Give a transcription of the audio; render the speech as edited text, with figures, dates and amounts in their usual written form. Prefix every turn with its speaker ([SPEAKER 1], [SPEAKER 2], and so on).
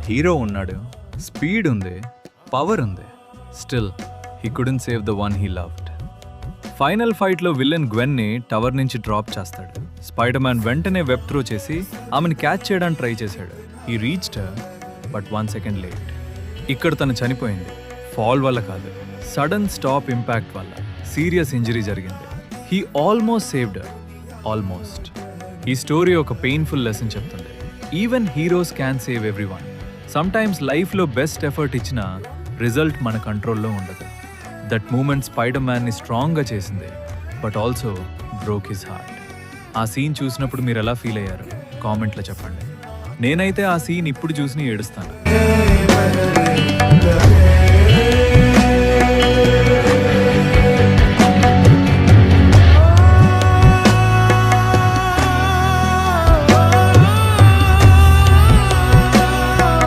[SPEAKER 1] Hero ఉన్నాడు, speed ఉంది, power ఉంది. Still he couldn't save the one he loved. Final ఫైట్లో విలన్ గ్వెన్ని టవర్ నుంచి డ్రాప్ చేస్తాడు. స్పైడర్ మ్యాన్ వెంటనే వెబ్ త్రో చేసి ఆమెను క్యాచ్ చేయడానికి ట్రై చేశాడు. He reached but 1 second late. ఇక్కడ తను చనిపోయింది. ఫాల్ వల్ల కాదు, సడన్ స్టాప్ ఇంపాక్ట్ వల్ల సీరియస్ ఇంజరీ జరిగింది. He almost saved, almost. ఈ స్టోరీ ఒక పెయిన్ఫుల్ లెసన్ చెప్తుంది. Even heroes can save everyone. Sometimes లైఫ్లో బెస్ట్ ఎఫర్ట్ ఇచ్చినా రిజల్ట్ మన కంట్రోల్లో ఉండదు. దట్ మూమెంట్ స్పైడర్ మ్యాన్ని స్ట్రాంగ్గా చేసింది, but also broke his heart. ఆ సీన్ చూసినప్పుడు మీరు ఎలా ఫీల్ అయ్యారు కామెంట్లో చెప్పండి. నేనైతే ఆ సీన్ ఇప్పుడు చూసి ఏడుస్తాను.